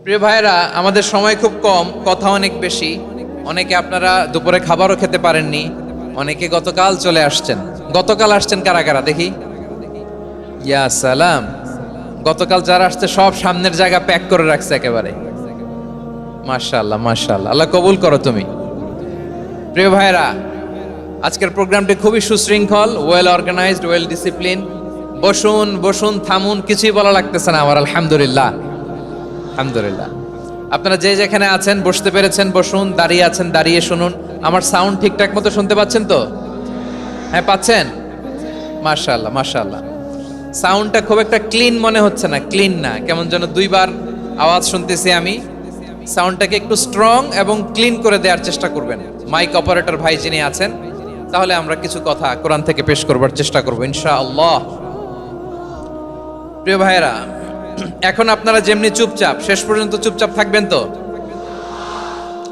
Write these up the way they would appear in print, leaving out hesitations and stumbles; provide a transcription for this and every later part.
প্রিয় ভাইরা, আমাদের সময় খুব কম, কথা অনেক বেশি। অনেকে আপনারা দুপুরে খাবারও খেতে পারেননি, অনেকে গতকাল চলে আসছেন। গতকাল আসছেন কারা কারা দেখি? ইয়া সালাম। গতকাল যারা আসছে সব সামনের জায়গা প্যাক করে রাখছে একেবারে। মাশাআল্লাহ মাশাআল্লাহ, আল্লাহ কবুল করো তুমি। প্রিয় ভাইরা, আজকের প্রোগ্রামটি খুবই সুশৃঙ্খল, ওয়েল অর্গানাইজড, ওয়েল ডিসিপ্লিন। বসুন বসুন, থামুন, কিছুই বলা লাগতেছে না আমার। আলহামদুলিল্লাহ আলহামদুলিল্লাহ। আপনারা যে যেখানে আছেন বসতে পেরেছেন বসুন, দাঁড়িয়ে আছেন দাঁড়িয়ে শুনুন। আমার সাউন্ড ঠিকঠাক মতো শুনতে পাচ্ছেন তো? হ্যাঁ পাচ্ছেন? মাশাআল্লাহ মাশাআল্লাহ। সাউন্ডটা খুব একটা ক্লিন মনে হচ্ছে না, ক্লিন না, কেমন যেন দুইবার আওয়াজ শুনতেছি আমি। সাউন্ডটাকে একটু স্ট্রং এবং ক্লিন করে দেওয়ার চেষ্টা করবেন মাইক অপারেটর ভাই যিনি আছেন। তাহলে আমরা কিছু কথা কোরআন থেকে পেশ করবার চেষ্টা করবো ইনশাআল্লাহ। প্রিয় ভাইয়েরা, এখন আপনারা যেমনি চুপচাপ, শেষ পর্যন্ত চুপচাপ থাকবেন তো?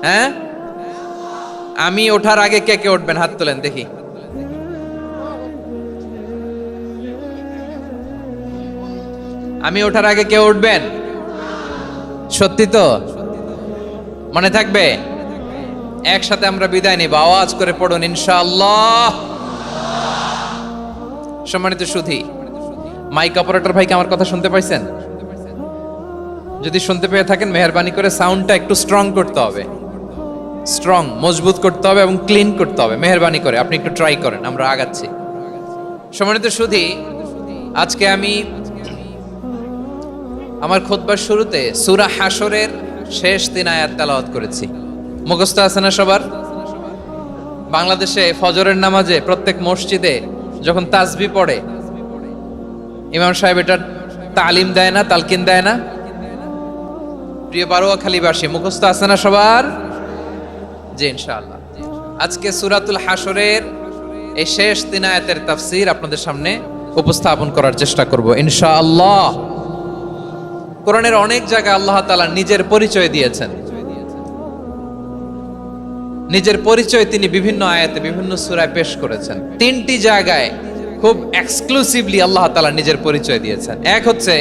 হ্যাঁ, আমি ওঠার আগে কে কে উঠবেন হাত তোলেন দেখি। আমি ওঠার আগে কে উঠবেন? সত্যি তো? মনে থাকবে? একসাথে আমরা বিদায় নিব, আওয়াজ করে পড়ুন ইনশাআল্লাহ। সম্মানিত সুধী, মাইক অপারেটর ভাইকে আমার কথা শুনতে পাইছেন? যদি শুনতে পেয়ে থাকেন মেহেরবানি করে সাউন্ডটা একটু স্ট্রং করতে হবে, স্ট্রং মজবুত করতে হবে এবং ক্লিন করতে হবে। মেহেরবানি করে আপনি একটু ট্রাই করেন, আমরা আগাচ্ছি। সম্মানিত সুধী, আজকে আমি আমার খুতবার শুরুতে সূরা হাশরের শেষ 3 আয়াত তেলাওয়াত করেছি। মুখস্থ আছে না সবার? বাংলাদেশে ফজরের নামাজে প্রত্যেক মসজিদে যখন তাসবিহ পড়ে ইমাম সাহেব এটা তালিম দেয় না, তালকিন দেয় না? প্রিয় বারোয়াখালীবাসী, মুখস্থ আছে না সবার? জি ইনশাআল্লাহ। আজকে সূরাতুল হাশরের এই শেষ 3 আয়াতের তাফসীর আপনাদের সামনে উপস্থাপন করার চেষ্টা করব ইনশাআল্লাহ। কোরআনের অনেক জায়গায় আল্লাহ তাআলা নিজের পরিচয় দিয়েছেন। নিজের পরিচয় তিনি বিভিন্ন আয়াতে বিভিন্ন সূরায় পেশ করেছেন। 3টি জায়গায় খুব এক্সক্লুসিভলি আল্লাহ তাআলা নিজের পরিচয় দিয়েছেন। এক হচ্ছে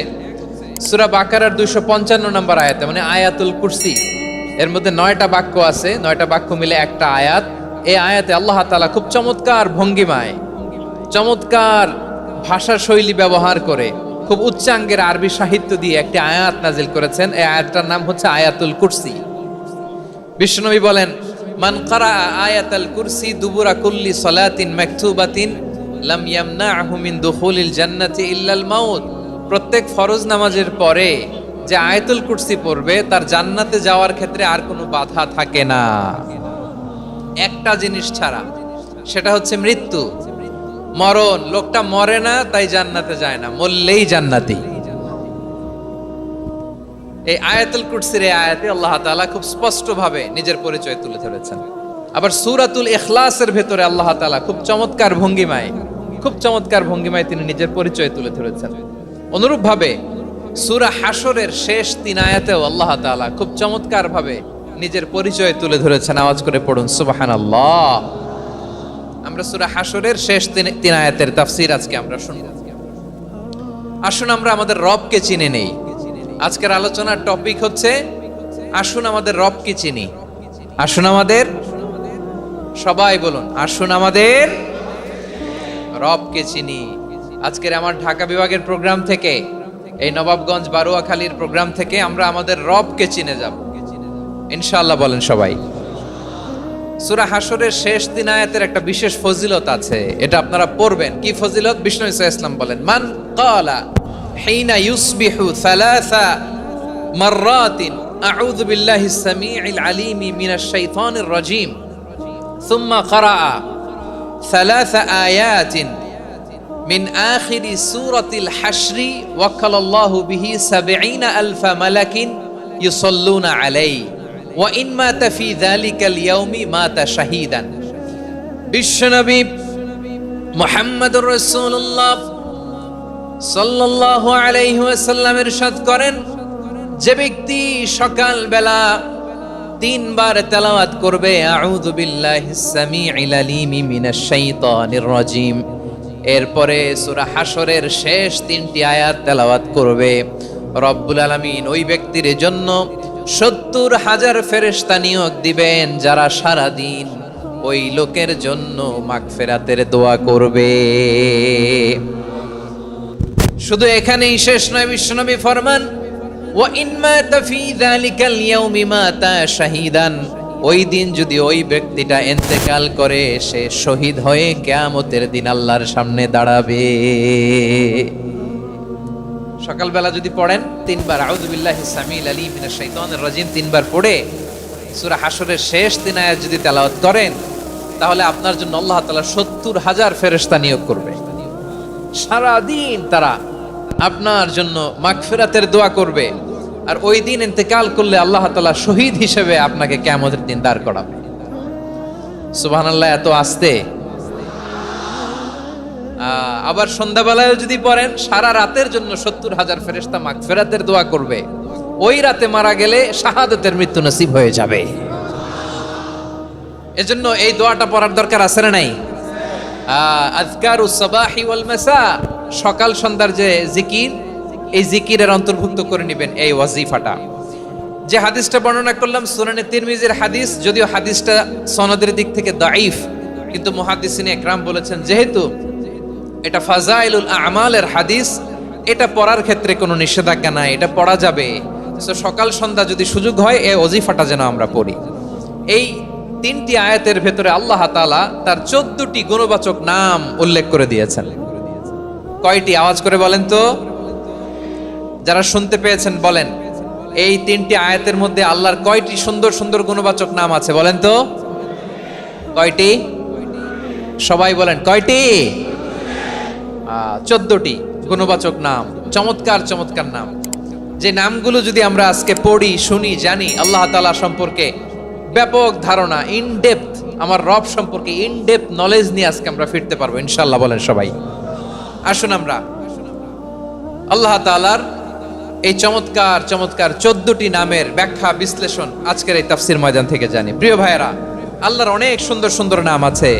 সূরা বাকারার 255 নম্বর আয়াতে, মানে আয়াতুল কুরসি। এর মধ্যে 9টা বাক্য আছে, 9টা বাক্য মিলে একটা আয়াত। এই আয়াতে আল্লাহ তাআলা খুব চমৎকার ভঙ্গিমায়, চমৎকার ভাষা শৈলী ব্যবহার করে, খুব উচ্চাঙ্গের আরবি সাহিত্য দিয়ে একটি আয়াত নাজিল করেছেন। এই আয়াতটার নাম হচ্ছে আয়াতুল কুরসি। বিশ্বনবী বলেন, মান ক্বারা আয়াতুল কুরসি দুবুরা কুল্লি সালাতিন মাকতুবাতিন লাম ইয়ামনাহু মিন দুখুলিল জান্নাতি ইল্লাল মাউত। প্রত্যেক ফরজ নামাজের পরে যে আয়াতুল কুরসি পড়বে তার জান্নাতে যাওয়ার ক্ষেত্রে আর কোনো বাধা থাকে না, একটা জিনিস ছাড়া, সেটা হচ্ছে মৃত্যু, মরণ। লোকটা মরে না তাই জান্নাতে যায় না, মরলেই জান্নাতি। এই আয়াতুল কুরসির এই আয়াতে আল্লাহ তাআলা খুব স্পষ্টভাবে নিজের পরিচয় তুলে ধরেছেন। আবার সূরাতুল ইখলাসের ভেতরে আল্লাহ তাআলা খুব চমৎকার ভঙ্গিমায় তিনি নিজের পরিচয় তুলে ধরেছেন। অনুরূপভাবে সূরা হাশরের শেষ 3 আয়াতেও আল্লাহ তাআলা খুব চমৎকার ভাবে নিজের পরিচয় তুলে ধরেছেন। আওয়াজ করে পড়ুন সুবহানাল্লাহ। আমরা সূরা হাশরের শেষ 3 আয়াতের তাফসীর আজকে আমরা শুনব। আসুন আমরা আমাদের রবকে চিনে নেই। আজকের আলোচনার টপিক হচ্ছে আসুন আমাদের রবকে চিনি। আসুন আমাদের, সবাই বলুন, আসুন আমাদের রবকে চিনি। আজকের আমার ঢাকা বিভাগের প্রোগ্রাম থেকে, এই নবাবগঞ্জ বারোয়াখালীর প্রোগ্রাম থেকে আমরা আমাদের রবকে চিনে যাব ইনশাআল্লাহ। বলেন সবাই। সূরা হাশরের শেষ 3 আয়াতের একটা বিশেষ ফজিলত আছে, এটা আপনারা পড়বেন। কি ফজিলত? বিষ্ণু ইসা ইসলাম বলেন, মান ক্বালা হিনা ইউসবিহু সালাসা মাররাতিন আউযু বিল্লাহিস সামিউল আলিম মিনাশ শাইতানির রাজীম সুম্মা ক্বারা সালাসা আয়াতিন মিন আখিরি সূরাতিল হাশরি ওয়াক্কালাল্লাহু বিহি ৭০,০০০ মালাকিন ইউসাল্লুনা আলাইহি ওয়া ইন মাতা ফি যালিকাল ইয়াউমি মাতা শাহীদান। বিশ্বনবী মুহাম্মদুর রাসূলুল্লাহ সাল্লাল্লাহু আলাইহি ওয়াসাল্লাম ইরশাদ করেন, যে ব্যক্তি সকাল বেলা 3 বার তেলাওয়াত করবে আউযু বিল্লাহিস সামিউল আলিম মিনাশ শাইতানির রাজীম, এরপরে সূরা হাশরের শেষ 3টি আয়াত তেলাওয়াত করবে, রব্বুল আলামিন ওই ব্যক্তির জন্য 70,000 ফেরেশতা নিয়োগ দিবেন যারা সারা দিন ওই লোকের জন্য মাগফিরাতের দোয়া করবে। শুধু এখানেই শেষ নয়, বিশ্বনবী ফরমান ওয়া ইন মাতা ফি যালিকাল ইয়াউমি মাতা শাহীদান, ওই দিন যদি ওই ব্যক্তিটা ইন্তেকাল করে সে শহীদ হয়ে কিয়ামতের দিন আল্লাহর সামনে দাঁড়াবে। সকালবেলা যদি পড়েন 3 বার আউযু বিল্লাহি সামিল আলিম মিনাশ শাইতানির রাজিম 3 বার পড়ে সূরা হাশরের শেষ 3 আয়াত যদি তেলাওয়াত করেন তাহলে আপনার জন্য আল্লাহ তাআলা 70,000 ফেরেশতা নিয়োগ করবে। সারা দিন তারা আপনার জন্য মাগফিরাতের দোয়া করবে। আর ওই দিন ইন্তেকাল করলে আল্লাহ তাআলা শহীদ হিসেবে আপনাকে কিয়ামতের দিন দাঁড় করাবে। সুবহানাল্লাহ, এত আস্তে। আবার সন্ধ্যাবেলায় যদি পড়েন সারা রাতের জন্য 70,000 ফেরেশতা মাগফিরাতের দোয়া করবে। ওই রাতে মারা গেলে শাহাদাতের মৃত্যু নসিব হয়ে যাবে। এজন্য এই দোয়াটা পড়ার দরকার আছে না নাই? আযকারুস সাবাহি ওয়াল মাসা, সকাল সন্ধ্যার যে জিকির, এই জিকিরের অন্তর্ভুক্ত করে নেবেন এই ওয়াজিফাটা। যে হাদিসটা বর্ণনা করলাম সুনানে তিরমিজির হাদিস, যদিও হাদিসটা সনদের দিক থেকে দাঈফ, কিন্তু মুহাদ্দিসিনে ইকরাম বলেছেন যেহেতু এটা ফাজাইলুল আমালের হাদিস, এটা পড়ার ক্ষেত্রে কোনো নিষেধাজ্ঞা নাই, এটা পড়া যাবে। তো সকাল সন্ধ্যা যদি সুযোগ হয় এই ওয়াজিফাটা যেন আমরা পড়ি। এই 3টি আয়াতের ভেতরে আল্লাহ তাআলা তার 14টি গুণবাচক নাম উল্লেখ করে দিয়েছেন। কয়টি? আওয়াজ করে বলেন তো, যারা শুনতে পেয়েছেন বলেন। এই 3টি আয়াতের মধ্যে আল্লাহর কয়টি সুন্দর সুন্দর গুণবাচক নাম আছে বলেন তো? কয়টি? সবাই বলেন কয়টি? 14টি গুণবাচক নাম, চমৎকার চমৎকার নাম। যে নামগুলো যদি আমরা আজকে পড়ি, শুনি, জানি, আল্লাহ তাআলা সম্পর্কে ব্যাপক ধারণা, ইন ডেপথ, আমার রব সম্পর্কে ইন ডেপথ নলেজ নিয়ে আজকে আমরা ফিরতে পারবো ইনশাআল্লাহ। বলেন সবাই। আসুন আমরা আল্লাহ তাআলার এই চমৎকার চমৎকার 14টি নামের ব্যাখ্যা বিশ্লেষণ আজকের এই তাফসীর ময়দান থেকে জানি। প্রিয় ভাইয়েরা, আল্লাহর অনেক সুন্দর সুন্দর নাম আছে।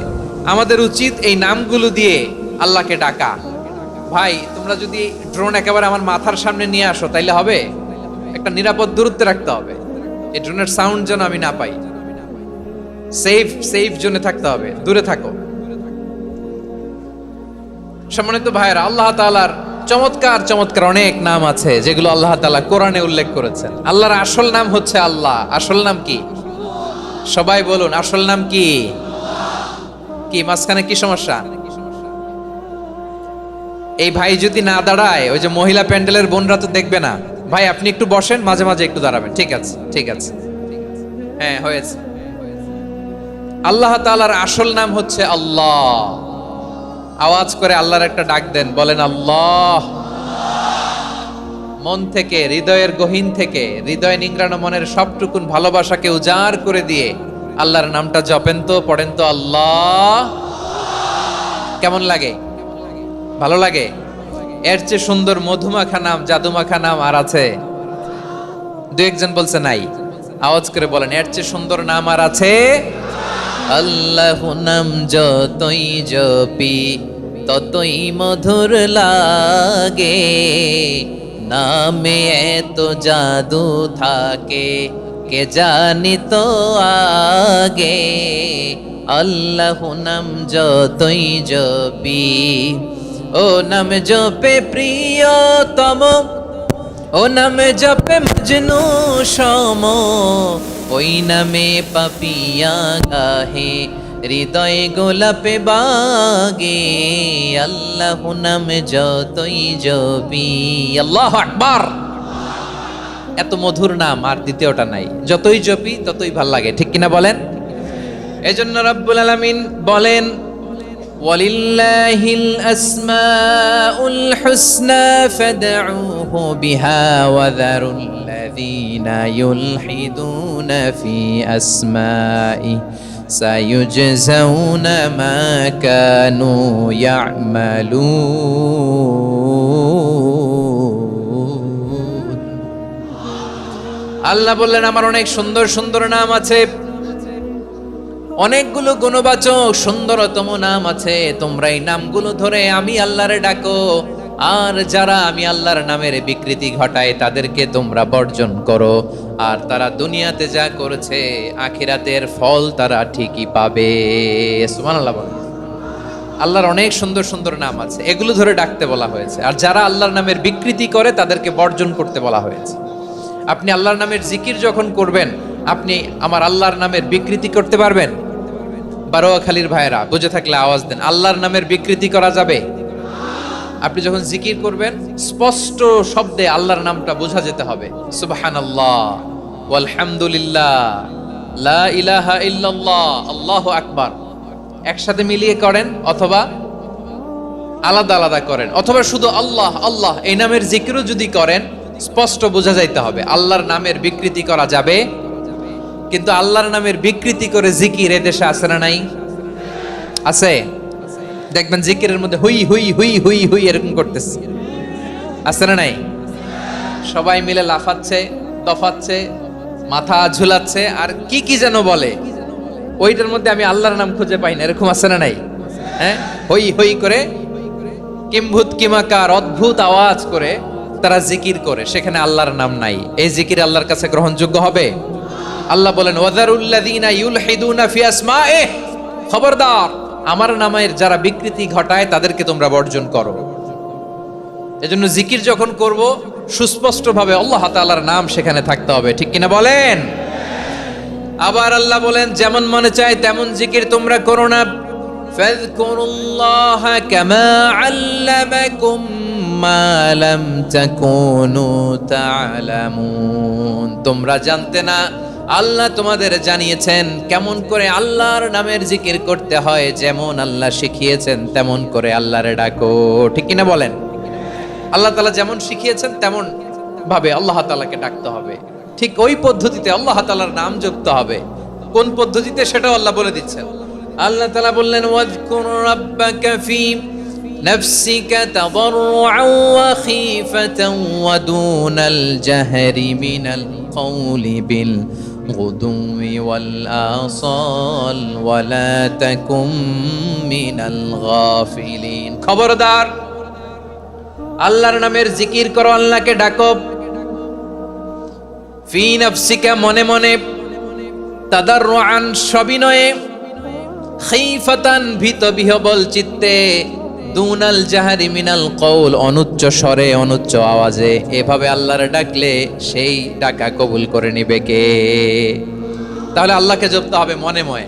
আমাদের উচিত এই নামগুলো দিয়ে আল্লাহকে ডাকা। ভাই, তোমরা যদি ড্রোন একেবারে আমার মাথার সামনে নিয়ে আসো তাইলে হবে? একটা নিরাপদ দূরত্বে রাখতে হবে। এই ড্রোনের সাউন্ড যেন আমি না পাই। সেফ জোনে থাকতে হবে, দূরে থাকো। সম্মানিত ভাইয়েরা, আল্লাহ তাআলার চমৎকার চমৎকার অনেক নাম আছে যেগুলো আল্লাহ তাআলা কোরআনে উল্লেখ করেছেন। আল্লাহর আসল নাম হচ্ছে আল্লাহ। আসল নাম কি? সবাই বলুন, আসল নাম কি? কি মাঝখানে কি সমস্যা? এই ভাই যদি না দাঁড়ায়, ওই যে মহিলা প্যান্ডেলের বোনরা তো দেখবে না। ভাই আপনি একটু বসেন, মাঝে মাঝে একটু দাঁড়াবেন। ঠিক আছে, ঠিক আছে, হ্যাঁ হয়েছে। আল্লাহ তাআলার আসল নাম হচ্ছে আল্লাহ। আওয়াজ করে আল্লাহর একটা ডাক দেন, বলেন আল্লাহ। মন থেকে, হৃদয়ের গহীন থেকে, হৃদয় নিংড়ানো মনের সবটুকুন ভালোবাসাকে উজাড় করে দিয়ে আল্লাহর নামটা জপেন তো, পড়েন তো আল্লাহ। কেমন লাগে? ভালো লাগে? এর চেয়ে সুন্দর মধুমাখা নাম, জাদুমাখা নাম আর আছে? দু একজন বলছে নাই। আওয়াজ করে বলেন, এর চেয়ে সুন্দর নাম আর আছে? আল্লাহ নাম যতই জপি ততই মধুর লাগে, নামে এত জাদু থাকে কে জানি তো আগে। আল্লাহ নাম যতই জপি, ও নাম জপে প্রিয়তম, ও নামে জপে মজনু সম, ওই নামে পাপিয়া গাহে হৃদয় গোলাপে বাগে। আল্লাহ নাম যতই জপি। আল্লাহু আকবার। এত মধুর নাম আর দ্বিতীয়টা নাই। যতই জপি ততই ভাল লাগে, ঠিক কিনা বলেন? এজন্য রব্বুল আলামিন বলেন, ওয়ালিল্লাহিল আসমাউল হুসনা ফাদউহু বিহা ওয়া যারুল্লাযীনা ইউলহিদুনা ফি আসমাই সায়ুজজাউনা মা কানু ইয়ামালুন। আল্লাহ বললেন, আমার অনেক সুন্দর সুন্দর নাম আছে, অনেকগুলো গুণবাচক সুন্দরতম নাম আছে। তোমরা এই নামগুলো ধরে আমি আল্লাহরে ডাকো, আর যারা আমি আল্লাহর নামের বিকৃতি ঘটায় তাদেরকে তোমরা বর্জন করো, আর তারা দুনিয়াতে যা করেছে আখিরাতের ফল তারা ঠিকই পাবে। সুবহানাল্লাহ বলেন। আল্লাহর অনেক সুন্দর সুন্দর নাম আছে, এগুলো ধরে ডাকতে বলা হয়েছে। আর যারা আল্লাহর নামের বিকৃতি করে তাদেরকে বর্জন করতে বলা হয়েছে। আপনি আল্লাহর নামের জিকির যখন করবেন, আপনি আমার আল্লাহর নামের বিকৃতি করতে পারবেন? বারোয়াখালীর ভাইয়েরা বুঝে থাকলে আওয়াজ দেন, আল্লাহর নামের বিকৃতি করা যাবে? আপনি যখন জিকির করবেন স্পষ্ট শব্দে আল্লাহর নামটা বোঝা যেতে হবে। সুবহানাল্লাহ, ওয়ালহামদুলিল্লাহ, লা ইলাহা ইল্লাল্লাহ, আল্লাহু আকবার একসাথে মিলিয়ে করেন, অথবা আলাদা আলাদা করেন, অথবা শুধু আল্লাহ আল্লাহ এই নামের জিকিরও যদি করেন স্পষ্ট বোঝা যাইতে হবে। আল্লাহর নামের বিকৃতি করা যাবে, কিন্তু আল্লাহর নামের বিকৃতি করে জিকির এদেশে আছে না নাই? আছে। দেখবেন জিকিরের মধ্যে হুই হুই হুই হুই হুই এরকম করতেছে, আছে না নাই? সবাই মিলে লাফাচ্ছে, দফাচ্ছে, মাথা ঝুলাচ্ছে, আর কি কি যেন বলে, ওইটার মধ্যে আমি আল্লাহর নাম খুঁজে পাই না, এরকম আছে না নাই? হ্যাঁ, হই হই করে কিম্ভূত কিমাকার অদ্ভুত আওয়াজ করে তারা জিকির করে, সেখানে আল্লাহর নাম নাই। এই জিকির আল্লাহর কাছে গ্রহণযোগ্য হবে? আল্লাহ বলেন ওয়াযারুল্লাযীনা ইউলহিদুনা ফি আসমাইহি, খবরদার আমার নামের যারা বিকৃতি ঘটায় তাদেরকে তোমরা বর্জন করো। এজন্য জিকির যখন করব সুস্পষ্টভাবে আল্লাহ তাআলার নাম সেখানে থাকতে হবে, ঠিক কিনা বলেন? আবার আল্লাহ বলেন যেমন মনে চায় তেমন জিকির তোমরা করো না। ফাযকুরুল্লাহা কামা আল্লামাকুম মা লাম তাকুনু তা'লামুন, তোমরা জানতে না, আল্লাহ তোমাদের জানিয়েছেন কেমন করে আল্লাহর নামের জিকির করতে হয়, যেমন আল্লাহ শিখিয়েছেন তেমন করে আল্লাহরে ডাকো, ঠিক কিনা বলেন? আল্লাহ তাআলা যেমন শিখিয়েছেন তেমন ভাবে আল্লাহ তাআলাকে ডাকতে হবে, ঠিক ওই পদ্ধতিতে আল্লাহ তাআলার নাম জপতে হবে। কোন পদ্ধতিতে সেটাও আল্লাহ বলে দিচ্ছেন। আল্লাহ তাআলা বললেন ওয়াযকুর রাব্বাকা ফি নাফসিকা তাদাররুআন ওয়া খীফাতান ওয়া দুনাল জাহরি মিনাল কওলি বিল গুদুওয়ি ওয়াল আসাল ওয়া লা তাকুম মিনাল গাফিলিন। খবরদার আল্লাহর নামের জিকির করো, আল্লাহকে ডাকো। ফি নাফসিকা মনে মনে, তাদাররুআন সবিনয়ে, খীফাতান ভীত বিহবল চিত্তে, দুনাল জাহরি মিনাল কওল অনুচ্চ স্বরে অনুচ্চ আওয়াজে। এভাবে আল্লাহরে ডাকলে সেই ডাকা কবুল করে নিবে কে? তাহলে আল্লাহকে জপতে হবে মনে মনে,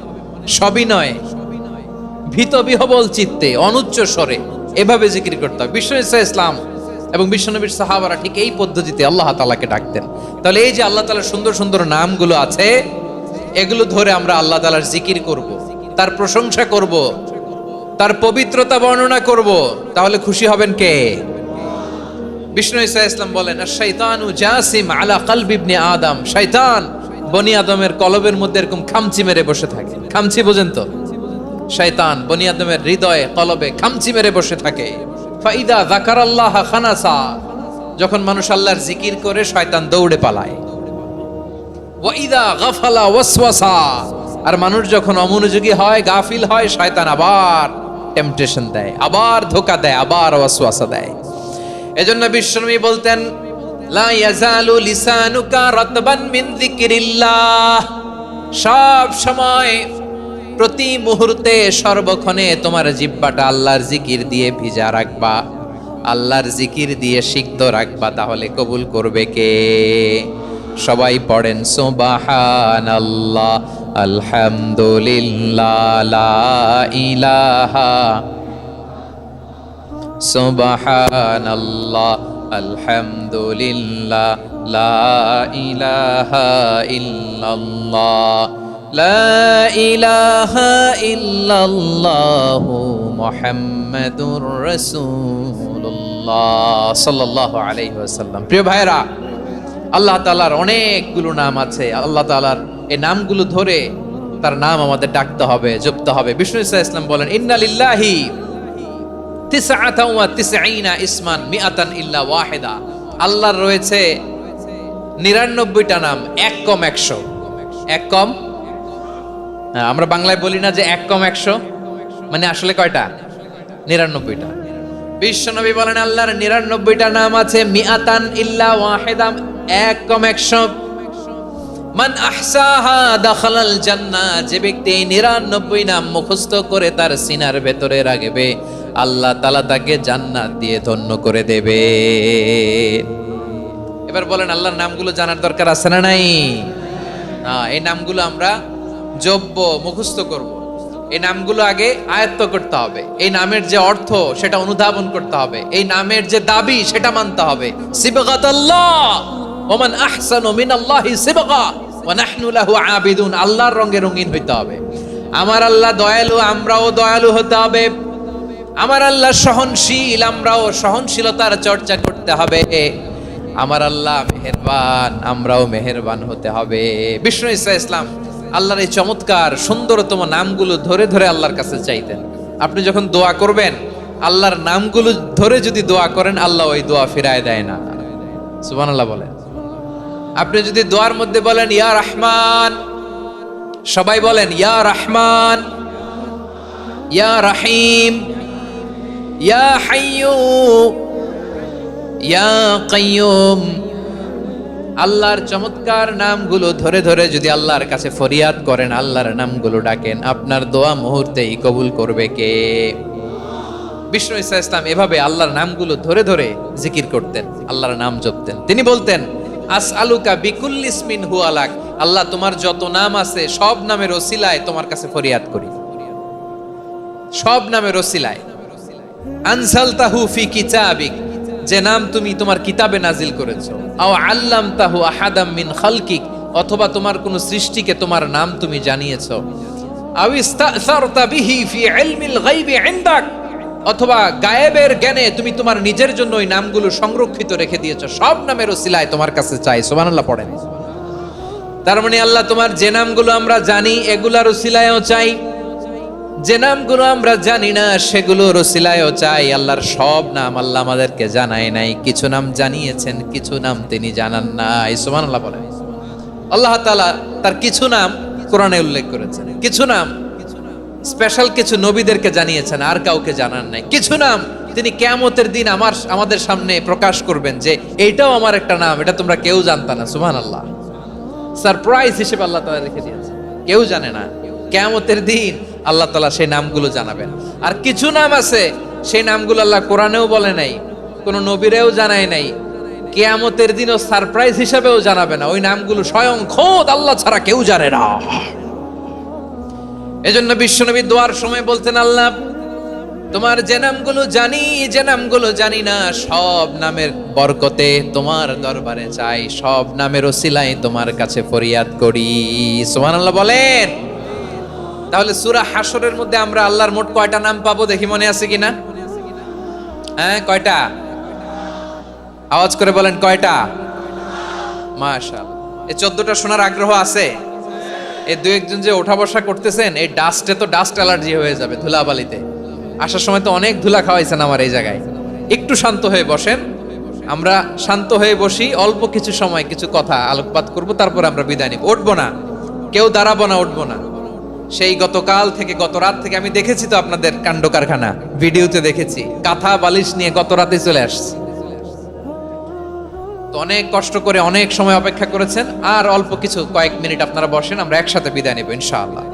সবিনয়ে, ভীত বিহবল চিত্তে, অনুচ্চ স্বরে, এভাবে জিকির করতে হবে। বিষ্ণু ইসলাম এবং বিশ্বনবীর সাহাবারা ঠিক এই পদ্ধতিতে আল্লাহ তাআলাকে ডাকতেন। তাহলে এই যে আল্লাহ তাআলার সুন্দর সুন্দর নামগুলো আছে, এগুলো ধরে আমরা আল্লাহ তাআলার জিকির করব, তার প্রশংসা করব, তার পবিত্রতা বর্ণনা করব, তাহলে খুশি হবেন কে? বিষ্ণু ইসলাম বলেন আশ-শাইতানু জাসিম আলা কলবি ইবনে আদম, শয়তান বনি আদমের কলবের মধ্যে এরকম খামচি মেরে বসে থাকে। খামচি বোঝেন তো? শয়তান বনি আদমের হৃদয়ে কলবে খামচি মেরে বসে থাকে। ফাইদা যাকারাল্লাহ খানাসা, যখন মানুষ আল্লাহর জিকির করে শয়তান দৌড়ে পালায়। ওয়াইদা গাফালা ওয়াসওয়াসা, আর মানুষ যখন অমনোযোগী হয়, গাফিল হয়, শয়তান আবার টেম্পটেশন দেয়, আবার ধোঁকা দেয়, আবার ওয়াসওয়াসা দেয়। এজন্য বিশ্বনবী বলতেন লা ইয়াজালু লিসানুকা রাতবান মিন যিকরিল্লাহ, সব সময় প্রতি মুহূর্তে সর্বক্ষণে তোমার জিহ্বাটা আল্লাহর জিকির দিয়ে ভিজা রাখবা, আল্লাহর জিকির দিয়ে সিক্ত রাখবা, তাহলে কবুল করবে কে? সবাই পড়েন সুবহানাল্লাহ, আলহামদুলিল্লাহ, লা ইলাহা, সুবহানাল্লাহ, আলহামদুলিল্লাহ, লা ইলাহা ইল্লাল্লাহ, লা ইলাহা ইল্লাল্লাহু মুহাম্মাদুর রাসূলুল্লাহ সাল্লাল্লাহু আলাইহি ওয়াসাল্লাম। প্রিয় ভাইরা, আল্লাহ তাআলার অনেকগুলো নাম আছে। আল্লাহ তাআলার এই নামগুলো ধরে তার নাম আমাদের ডাকতে হবে, জপতে হবে। বিষ্ণু ইসলাম বলেন ইন্না লিল্লাহি তিসআতান ওয়া তিসঈনা ইসমান মিআতান ইল্লা ওয়াহিদা, আল্লাহর রয়েছে 99টা নাম, এক কম 100। এক কম, আমরা বাংলায় বলি না যে এক কম 100, মানে আসলে কয়টা? 99টা। বিশ্বনবী বলেন আল্লাহর 99টা নাম আছে, মিআতান ইল্লা ওয়াহিদাম, এক কম 100। মান আহসাহা দাখালাল জান্নাহ, যে ব্যক্তি 99 নাম মুখস্থ করে তার সিনার ভেতরে রাখবে, আল্লাহ তাআলা তাকে জান্নাত দিয়ে ধন্য করে দেবে। এবার বলেন আল্লাহর নামগুলো জানার দরকার আছে না নাই? এই নামগুলো আমরা জব্ব মুখস্থ করব। এই নামগুলো আগে আয়ত্ত করতে হবে। এই নামের যে অর্থ সেটা অনুধাবন করতে হবে। এই নামের যে দাবি সেটা মানতে হবে। সিবগাতাল্লাহ ওয়া মান আহসানু মিনাল্লাহি সিবগা ওয়া নাহনু লাহু আবিদুন, আল্লাহর রঙে রঙিন হইতে হবে। আমার আল্লাহ দয়ালু, আমরাও দয়ালু হতে হবে। আমার আল্লাহ সহনশীল, আমরাও সহনশীলতার চর্চা করতে হবে। আমার আল্লাহ মেহেরবান, আমরাও মেহেরবান হতে হবে। বিষ্ণু ঈসা ইসলাম আল্লাহর এই চমৎকার সুন্দরতম নামগুলো ধরে ধরে আল্লাহর কাছে চাইতেন। আপনি যখন দোয়া করবেন, আল্লাহর নামগুলো ধরে যদি দোয়া করেন, আল্লাহ ওই দোয়া ফিরায় দেয় না। সুবহানাল্লাহ বলেন। আপনি যদি দোয়ার মধ্যে বলেন ইয়া রহমান, সবাই বলেন ইয়া রহমান, ইয়া রহিম, ইয়া হাইয়্যু, ইয়া কাইয়্যুম, আল্লাহর চমৎকার নামগুলো ধরে ধরে যদি আল্লাহর কাছে ফরিয়াদ করেন, আল্লাহর নামগুলো ডাকেন, আপনার দোয়া মুহূর্তেই কবুল করবে কে? বিষ্ণু ঈসা ইসলাম এভাবে আল্লাহর নামগুলো ধরে ধরে জিকির করতেন, আল্লাহর নাম জপতেন। তিনি বলতেন আসআলুকা বিকুল্লি ইসমিন হুয়া লাক, আল্লাহ তোমার যত নাম আছে সব নামের ওসিলায় তোমার কাছে ফরিয়াদ করি, সব নামের ওসিলায়। আনজালতাহু ফি কিতাবিক, যে নাম তুমি তোমার কিতাবে নাজিল করেছো। আও আল্লামতাহু আহাদাম মিন খালকিক, অথবা তোমার কোন সৃষ্টিকে তোমার নাম তুমি জানিয়েছো। আও ইস্তাসারতা বিহি ফি ইলমিল গায়বি ইনদাক, অথবা গায়েবের জ্ঞানে তুমি তোমার নিজের জন্য ওই নামগুলো সংরক্ষিত রেখে দিয়েছো। সব নামের ওসিলায় তোমার কাছে চাই। সুবহানাল্লাহ পড়েন। তার মানে আল্লাহ তোমার যে নামগুলো আমরা জানি এগুলার ওসিলায়ও চাই, যে নামগুলো আমরা জানি না সেগুলোর ওসিলায়ও চাই। আল্লাহর সব নাম আল্লাহ আমাদেরকে জানায় নাই, কিছু নাম জানিয়েছেন, কিছু নাম তিনি জানান নাই। সুবহানাল্লাহ বলেন। আল্লাহ তাআলা তার কিছু নাম কোরআনে উল্লেখ করেছেন, কিছু নাম স্পেশাল কিছু নবীদেরকে জানিয়েছেন, আর কাউকে জানান নাই। কিছু নাম তিনি কিয়ামতের দিন আমাদের সামনে প্রকাশ করবেন যে এইটাও আমার একটা নাম, এটা তোমরা কেউ জানতা না। সুবহানাল্লাহ, সারপ্রাইজ হিসেবে আল্লাহ তাআলা রেখে দিয়েছেন, কেউ জানে না। কিয়ামতের দিন আল্লাহ তাআলা সেই নামগুলো জানাবেন। আর কিছু নাম আছে সেই নামগুলো আল্লাহ কোরআনেও বলে নাই, কোন নবীরেও জানায় নাই, কিয়ামতের দিনও সারপ্রাইজ হিসেবেও জানাবে না। ওই নামগুলো স্বয়ং খোদ আল্লাহ ছাড়া কেউ জানে না। এজন্য বিশ্বনবী দোয়ার সময় বলতেন আল্লাহ তোমার যে নামগুলো জানি, যে নামগুলো জানি না, সব নামের বরকতে তোমার দরবারে চাই, সব নামের ওসিলায় তোমার কাছে ফরিয়াদ করি। সুবহানাল্লাহ বলেন। তাহলে সূরা হাশরের মধ্যে আমরা আল্লাহর মোট কয়টা নাম পাবো দেখি, মনে আছে কিনা? হ্যাঁ, কয়টা? আওয়াজ করে বলেন কয়টা? মাশাআল্লাহ। এই 14টা শোনার আগ্রহ আছে? এই দুই একজন যে ওঠা বসা করতেছেন, এই ডাস্টে তো ডাস্ট অ্যালার্জি হয়ে যাবে, ধুলাবালিতে আসার সময় তো অনেক ধুলা খাওয়াইছেন আমার এই জায়গায়। একটু শান্ত হয়ে বসেন, আমরা শান্ত হয়ে বসি, অল্প কিছু সময় কিছু কথা আলোকপাত করব, তারপর আমরা বিদায় নিব। উঠবো না, কেউ দাঁড়াবো না, উঠবো না। সেই গতকাল থেকে, গত রাত থেকে আমি দেখেছি তো আপনাদের কাণ্ড কারখানা, ভিডিওতে দেখেছি, কাঁথা বালিশ নিয়ে গত রাতে চলে আসছি। তো অনেক কষ্ট করে অনেক সময় অপেক্ষা করেছেন, আর অল্প কিছু কয়েক মিনিট আপনারা বসেন, আমরা একসাথে বিদায় নেব ইনশাআল্লাহ।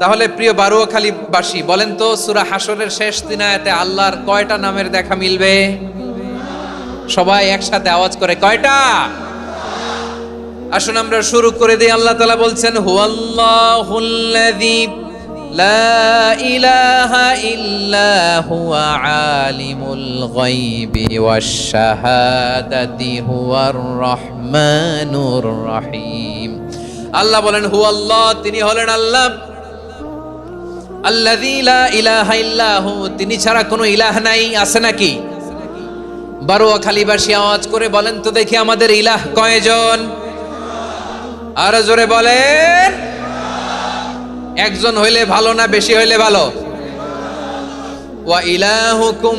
তাহলে প্রিয় বারুয়াখালীবাসী বলেন তো, সূরা হাশরের শেষ 3 আয়াতে আল্লাহর কয়টা নামের দেখা মিলবে? সবাই একসাথে আওয়াজ করে কয়টা? আসুন আমরা শুরু করে দিই। আল্লাহ তাআলা বলছেন হুয়াল্লাহুল্লাযী লা ইলাহা ইল্লা হুয়া আলিমুল গায়বি ওয়াশ শাহাদাতি হুয়ার রহমানুর রহিম। আল্লাহ বলেন হুয়াল্লাহ, তিনি হলেন আল্লাহ, আল্লাযী লা ইলাহা ইল্লা হু, তিনি ছাড়া কোনো ইলাহ নাই। আছে নাকি? বারুয়াখালীবাসী আওয়াজ করে বলেন তো দেখি, আমাদের ইলাহ কয়জন? আর জোরে বলেন। একজন হইলে ভালো না বেশি হইলে ভালো? ওয়া ইলাহুকুম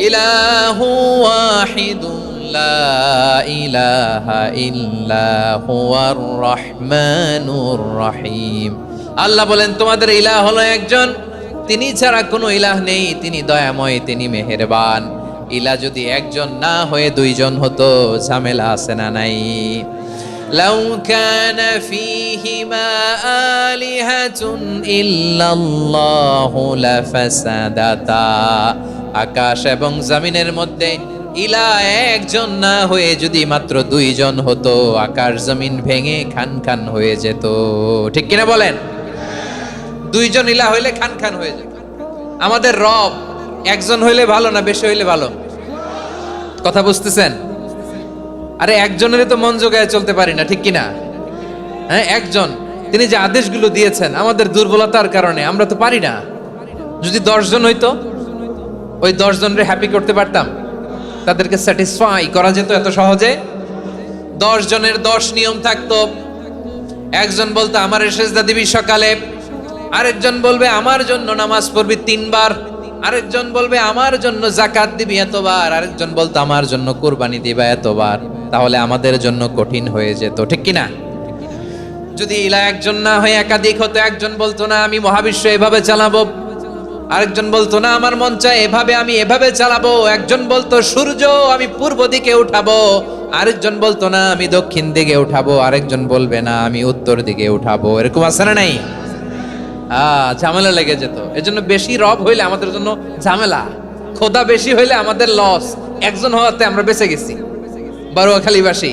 ইলাহু ওয়াহিদুন লা ইলাহা ইল্লা হুয়ার রহমানুর রহিম। আল্লাহ বলেন তোমাদের ইলাহ হলো একজন, তিনি ছাড়া কোনো ইলাহ নেই, তিনি দয়াময়, তিনি মেহেরবান। ইলাহ যদি একজন না হয়ে দুইজন হতো, ঝামেলা আছে না নাই? লাউ কানা ফীহিমা আলিহাতুন ইল্লাল্লাহু লাফাসাদাতা। আকাশ এবং জমিনের মধ্যে ইলাহ একজন না হয়ে যদি মাত্র দুইজন হতো, আকাশ জমিন ভেঙে খান খান হয়ে যেত। ঠিক কিনা বলেন? দুইজন ইলাহ হইলে খান খান হয়ে যেত। আমাদের রব একজন হইলে ভালো না বেশি হইলে ভালো? কথা বুঝতেছেন? আরে একজনের তো মন জোগায় চলতে পারি না, ঠিক কিনা? হ্যাঁ, একজন, তিনি যে আদেশগুলো দিয়েছেন আমাদের দুর্বলতার কারণে আমরা তো পারি না। যদি 10 জন হইতো, ওই 10 জনের হ্যাপি করতে পারতাম, তাদেরকে স্যাটিসফাই করা যেত এত সহজে। 10 জনের 10 নিয়ম থাকতো। একজন বলতো আমার সেজদা দিবি সকালে, আরেকজন বলবে আমার জন্য নামাজ পড়বি 3 বার, আরেকজন বলবে আমার জন্য যাকাত দিবি এতবার, আরেকজন বলতো আমার জন্য কুরবানি দিবা এতবার। তাহলে আমাদের জন্য কঠিন হয়ে যেত, ঠিক কিনা? যদি ইলাহ একজন না হয়ে একাধিক হতো, একজন বলতো না আমি মহাবিশ্ব এভাবে চালাবো, আরেকজন বলতো না আমার মন চায় এভাবে, আমি এভাবে চালাবো, একজন বলতো সূর্য আমি পূর্ব দিকে উঠাবো, আরেকজন বলতো না আমি দক্ষিণ দিকে উঠাবো, আরেকজন বলবে না আমি উত্তর দিকে উঠাবো। এরকম আছে না নাই? ঝামেলা লেগে যেত। এজন্য বেশি রব হইলে আমাদের জন্য ঝামেলা, খোদা বেশি হইলে আমাদের লস। একজন হওয়াতে আমরা বেঁচে গেছি। বারুয়াখালীবাসী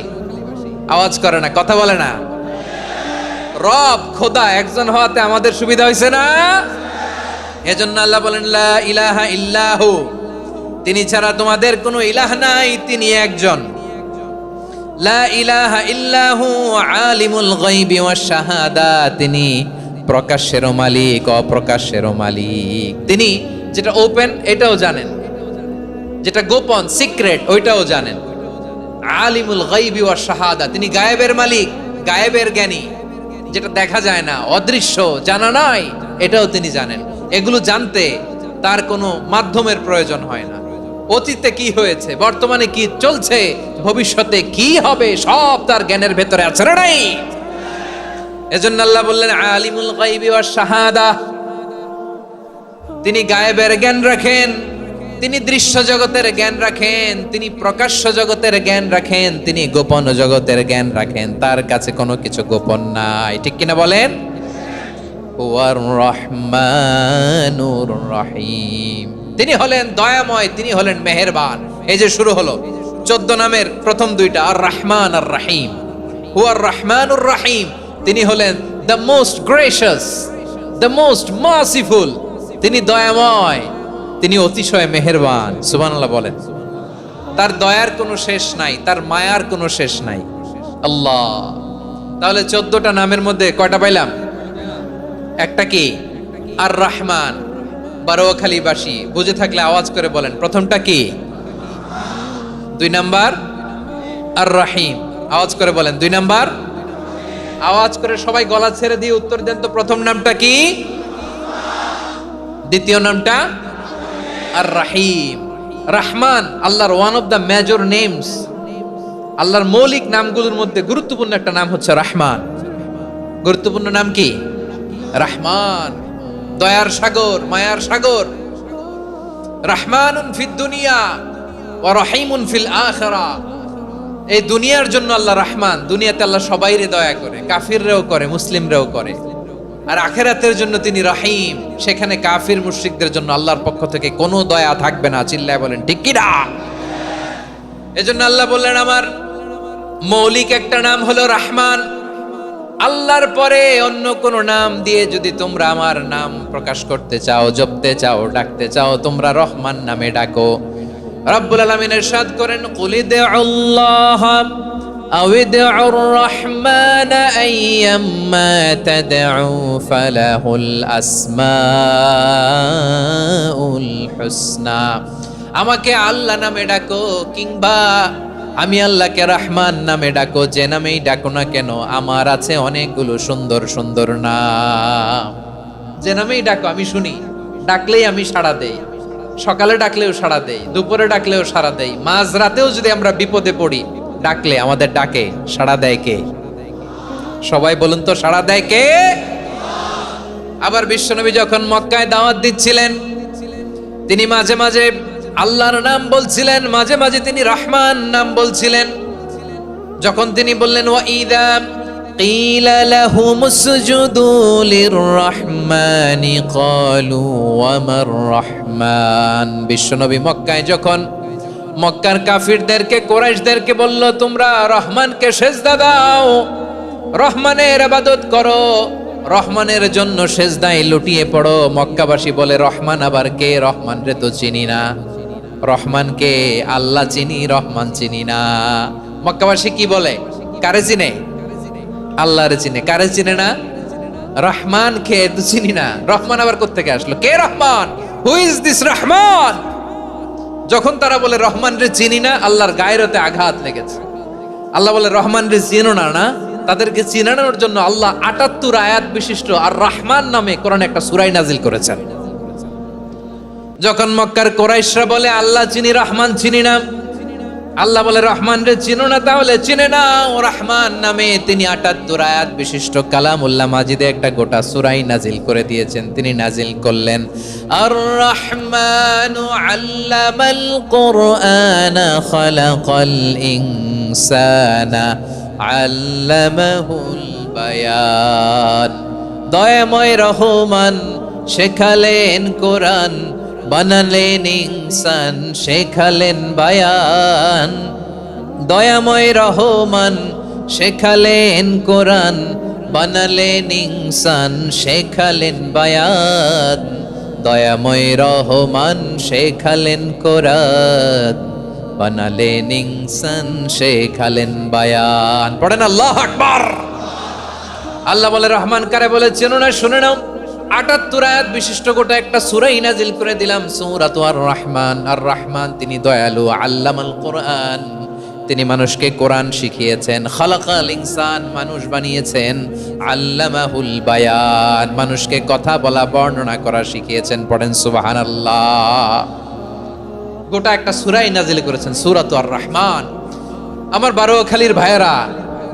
আওয়াজ করে না, কথা বলে না। রব খোদা একজন হওয়াতে আমাদের সুবিধা হয়েছে না? এজন্য আল্লাহ বলেন লা ইলাহা ইল্লাহু, তিনি ছাড়া তোমাদের কোনো ইলাহ নাই, তিনি একজন। লা ইলাহা ইল্লাহু আলিমুল গায়বি ওয়াশ শাহাদা, তিনি প্রকাশেরও মালিক অপ্রকাশেরও মালিক। তিনি যেটা ওপেন এটাও জানেন, যেটা গোপন সিক্রেট ওইটাও জানেন। আলিমুল গায়বি ওয়াশ শাহাদা, তিনি গায়েবের মালিক, গায়েবের জ্ঞানী, যেটা দেখা যায় না, অদৃশ্য, জানা নাই, এটাও তিনি জানেন। এগুলো জানতে তার কোনো মাধ্যমের প্রয়োজন হয় না। অতীতে কি হয়েছে, বর্তমানে কি চলছে, ভবিষ্যতে কি হবে, সব তার জ্ঞানের ভেতরে আছে না নাই? এজন্য আল্লাহ বললেন আলিমুল গায়বি ওয়াশ শাহাদা, তিনি গায়েবের জ্ঞান রাখেন, তিনি দৃশ্য জগতের জ্ঞান রাখেন, তিনি প্রকাশ্য জগতের জ্ঞান রাখেন, তিনি গোপন জগতের জ্ঞান রাখেন। তার কাছে কোনো কিছু গোপন নাই, ঠিক কিনা বলেন? ওয়ার রহমানুর রহিম, তিনি হলেন দয়াময়, তিনি হলেন মেহেরবান। এই যে শুরু হলো 14 নামের প্রথম দুইটা, আর রহমান আর রহিম। ওয়ার রহমানুর রহিম, তিনি হলেন the most gracious, the most merciful, তিনি দয়াময়, তিনি অতিশয় মেহেরবান। সুবহানাল্লাহ বলেন। তার দয়ার কোনো শেষ নাই, তার মায়ার কোনো শেষ নাই। আল্লাহ, তাহলে 14টা নামের মধ্যে কয়টা পাইলাম? একটা কি? আর রহমান। বারোয়াখালীবাসী বুঝে থাকলে আওয়াজ করে বলেন, প্রথমটা কি? 2 নাম্বার আর রহিম। আওয়াজ করে বলেন 2 নাম্বার। আওয়াজ করে সবাই গলা ছেড়ে দিয়ে উত্তর দেন তো, প্রথম নামটা কি? দ্বিতীয় নামটা? আর রহিম। রহমান আল্লাহর one of the major names, আল্লাহর মৌলিক নামগুলোর মধ্যে গুরুত্বপূর্ণ একটা নাম হচ্ছে রহমান। গুরুত্বপূর্ণ নাম কি? রহমান, দয়ার সাগর, মায়ার সাগর। রহমানুন ফিদ দুনিয়া ওয়া রহিমুন ফিল আখিরা। এই দুনিয়ার জন্য আল্লাহ রহমান, দুনিয়াতে আল্লাহ সবাইরে দয়া করে, কাফিররাও করে, মুসলিমরাও করে। আর আখিরাতের জন্য তিনি রহিম, সেখানে কাফির মুশরিকদের জন্য আল্লাহর পক্ষ থেকে কোনো দয়া থাকবে না। চিল্লায় বলেন ঠিক কি না? এজন্য আল্লাহ বললেন আমার মৌলিক একটা নাম হলো রহমান। আল্লাহর পরে অন্য কোন নাম দিয়ে যদি তোমরা আমার নাম প্রকাশ করতে চাও, জপতে চাও, ডাকতে চাও, তোমরা রহমান নামে ডাকো। রব্বুল আলামিন ইরশাদ করেন কুলিদুল্লাহ আউদিউর রহমান আইয়াম্মা তাদউ ফালাহুল আসমাউল হুসনা। আমাকে আল্লাহ নামে ডাকো কিংবা আমি আল্লাহকে রহমান নামে ডাকো, যে নামেই ডাকো না কেন আমার আছে অনেকগুলো সুন্দর সুন্দর নাম। যে নামেই ডাকো আমি শুনি, ডাকলেই আমি সাড়া দেই। সকালে ডাকলেও সাড়া দেই, দুপুরে ডাকলেও সাড়া দেই, মাঝ রাতেও যদি আমরা বিপদে পড়ি ডাকলে আমাদের ডাকে সাড়া দেয় কে? সবাই বলুন তো, সাড়া দেয় কে? আবার বিশ্বনবী যখন মক্কায় দাওয়াত দিচ্ছিলেন, তিনি মাঝে মাঝে আল্লাহর নাম বলছিলেন, মাঝে মাঝে তিনি রহমান নাম বলছিলেন। যখন তিনি বললেন ওয়াইদা কিলা লাহুমুসজুদু লিররহমানি ক্বালু ওয়ামার রহমান, বিশ্বনবী মক্কায় যখন মক্কার কাফিরদেরকে, কুরাইশদেরকে বলল তোমরা রহমানকে সেজদা দাও, রহমানের ইবাদত করো, রহমানের জন্য সেজদায় লুটিয়ে পড়ো। মক্কাবাসী বলে রহমান আবার কে? রহমান রে তো চিনি না। রহমান কে? আল্লাহ চিনি, রহমান চিনি না। মক্কাবাসী কি বলে? কারে চিনে? আল্লাহরে চিনে। কারে চিনে না? রহমান কে তো চিনি না। রহমান আবার কোত্থেকে আসলো? কে Rahman? Who is this Rahman? যখন তারা বলে রহমান রে চিনি না, আল্লাহর গায়রতে আঘাত লেগেছে। আল্লাহ বলে রহমান রে চিনো না, না? তাদেরকে চিনানোর জন্য আল্লাহ ৭৮ আয়াত বিশিষ্ট আর রহমান নামে কোরআনে একটা সূরা নাজিল করেছেন। যখন মক্কার কুরাইশরা বলে আল্লাহ চিনি, রহমান চিনি না, আল্লাহ বলে রহমান রে চিনো না, তাহলে চিনে না ও রহমান নামে তিনি ৭৮ আয়াত বিশিষ্ট কালামুল্লাহ মাজিদে একটা গোটা সূরা নাজিল করে দিয়েছেন। তিনি নাজিল করলেন আর রহমানু আল্লামাল কুরআনা খালাকাল ইনসানা আল্লামাহুল বায়ান, দয়াময় রহমান শেখালেন কোরআন, বানালেন ইনসান, শেখালেন বায়ান। দয়াময় রহমান শেখালেন কোরআন, বানালেন ইনসান, শেখালেন বায়ান। দয়াময় রহমান শেখালেন কোরআন, বানালেন ইনসান, শেখালেন বায়ান। পড়েন আল্লাহু আকবার। আল্লাহ বলে রহমান কারে বলে চেনো না? শুনে নাও, ৭৮ আয়াত বিশিষ্ট গোটা একটা সূরা নাজিল করে দিলাম, সূরাতু আর রহমান। আর রহমান তিনি দয়ালু, আল্লামাল কোরআন, তিনি মানুষকে কোরআন শিখিয়েছেন, খালাকাল ইনসান, মানুষ বানিয়েছেন, আল্লামাহুল বায়ান, মানুষকে কথা বলা, বর্ণনা করা শিখিয়েছেন। পড়েন সুবহানাল্লাহ। গোটা একটা সূরা নাজিল করেছেন, সূরাতু আর রহমান। আমার বারোখালীর ভাইয়েরা,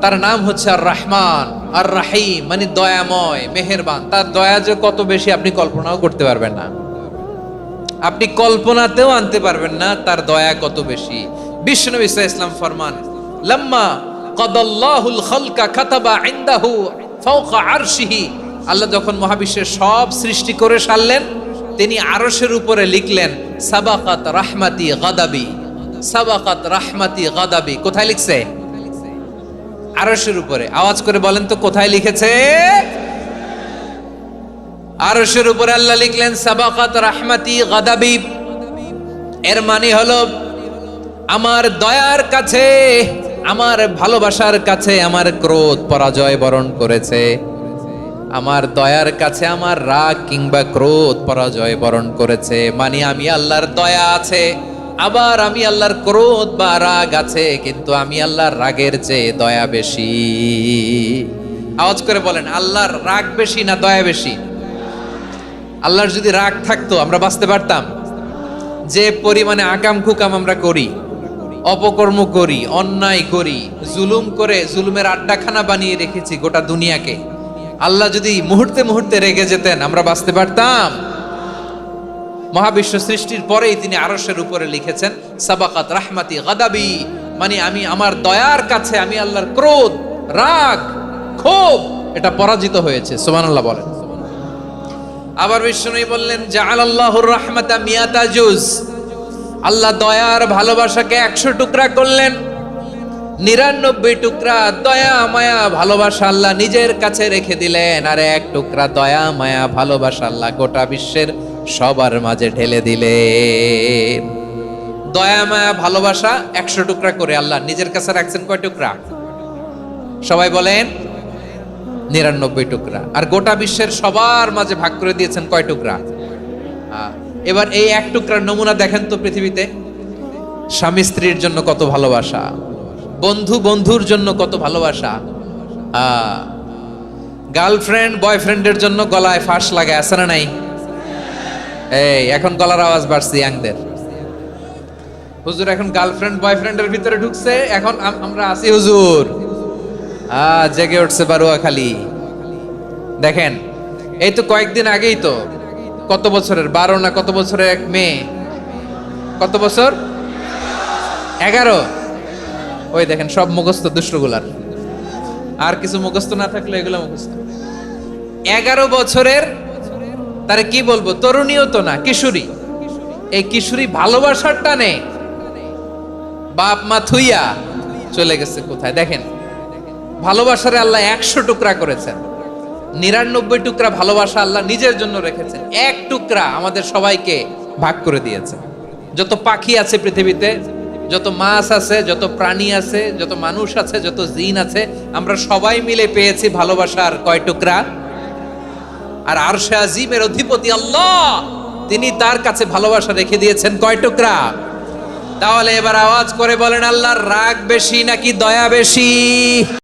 তার নাম হচ্ছে আর রহমান, আর রাহিম মানে দয়াময়, মেহেরবান। তার দয়া যে কত বেশি আপনি কল্পনাও করতে পারবেন না, আপনি কল্পনাতেও আনতে পারবেন না তার দয়া কত বেশি। বিশ্বনবী সাল্লাল্লাহু আলাইহি ওয়াসাল্লাম ফরমান, লাম্মা কাদাল্লাহুল খালকা কাতাবা ইনদাহু ফাওকা আরশিহি, আল্লাহ যখন মহাবিশ্বের সব সৃষ্টি করে সারলেন, তিনি আরশের উপরে লিখলেন সাবাকাত রাহমাতি গাদাবি, সাবাকাত রাহমাতি গাদাবি। কোথায় লিখছে? আরশের উপরে। আওয়াজ করে বলেন তো কোথায় লিখেছে? আরশের উপরে আল্লাহ লিখলেন সাবাকাত রাহমাতি গাদাবি। এর মানে হলো আমার দয়ার কাছে, আমার ভালোবাসার কাছে আমার ক্রোধ পরাজয় বরণ করেছে, আমার দয়ার কাছে আমার রাগ কিংবা ক্রোধ পরাজয় বরণ করেছে। মানে আমি আল্লাহর দয়া আছে, আবার আমি আল্লাহর ক্রোধ বা রাগ আছে, কিন্তু আমি আল্লাহর রাগের চেয়ে দয়া বেশি। আওয়াজ করে বলেন, আল্লাহর রাগ বেশি না দয়া বেশি? আল্লাহর যদি রাগ থাকতো আমরা বাঁচতে পারতাম? যে পরিমাণে আকাম কুকাম আমরা করি, অপকর্ম করি, অন্যায় করি, জুলুম করে জুলুমের আড্ডাখানা বানিয়ে রেখেছি গোটা দুনিয়াকে, আল্লাহ যদি মুহূর্তে মুহূর্তে রেগে যেতেন আমরা বাঁচতে পারতাম? মহাবিশ্ব সৃষ্টির পরেই তিনি আরশের উপরে লিখেছেন সাবাকাত রাহমাতি গাদাবি, মানে আমি আমার দয়ার কাছে আমি আল্লাহর ক্রোধ, রাগ, ক্ষোভ এটা পরাজিত হয়েছে। সুবহানাল্লাহ বলেন। আবার বিষ্ণু বললেন জাআলাল্লাহুর রাহমাতা মিয়াতা জুজ, আল্লাহ দয়ার ভালোবাসাকে ১০০ টুকরা করলেন। ৯৯ টুকরা দয়া মায়া ভালোবাসা আল্লাহ নিজের কাছে রেখে দিলেন, আর ১ টুকরা দয়া মায়া ভালোবাসা আল্লাহ গোটা বিশ্বের সবার মাঝে ঢেলে দিলেন। দয়া মায়া ভালোবাসা ১০০ টুকরা করে আল্লাহ নিজের কাছে রাখছেন কয় টুকরা? সবাই বলেন ৯৯ টুকরা। আর গোটা বিশ্বের সবার মাঝে ভাগ করে দিয়েছেন কয় টুকরা? এবার এই ১ টুকরার নমুনা দেখেন তো পৃথিবীতে। স্বামী স্ত্রীর জন্য কত ভালোবাসা, বন্ধু বন্ধুর জন্য কত ভালোবাসা, গার্লফ্রেন্ড বয়ফ্রেন্ডের জন্য গলায় ফাঁস লাগায়, আছে না নাই? এই এখন গলার আওয়াজ বাড়ছে ইয়াংদের। হুজুর এখন গার্লফ্রেন্ড বয়ফ্রেন্ডের ভিতরে ঢুকছে, এখন আমরা আছি হুজুর। জেগে উঠছে বারুয়াখালী। দেখেন এই তো কয়েকদিন আগেই তো, কত বছরের 12 না কত বছরের এক মেয়ে, কত বছর, 11। ওই দেখেন সব মুখস্থ দুষ্টগুলার, আর কিছু মুখস্থ না থাকলে এগুলো মুখস্থ। 11 বছরের, তারে কি বলবো, তরুণীও তো না, কিশোরী। এই কিশোরী ভালোবাসার টানে বাপ মা থুইয়া চলে গেছে কোথায়। দেখেন ভালোবাসারে আল্লাহ 100 টুকরা করেছেন, 99 টুকরা ভালোবাসা আল্লাহ নিজের জন্য রেখেছেন, 1 টুকরা আমাদের সবাইকে ভাগ করে দিয়েছেন। যত পাখি আছে পৃথিবীতে, যত মাছ আছে, যত প্রাণী আছে, যত মানুষ আছে, যত জিন আছে, আমরা সবাই মিলে পেয়েছি ভালোবাসার কয় টুকরা। আর আরশে আজিমের অধিপতি আল্লাহ, তিনি তার কাছে ভালোবাসা রেখে দিয়েছেন কয় টুকরা। তাহলে এবার আওয়াজ করে বলেন, আল্লাহর রাগ বেশি নাকি দয়া বেশি?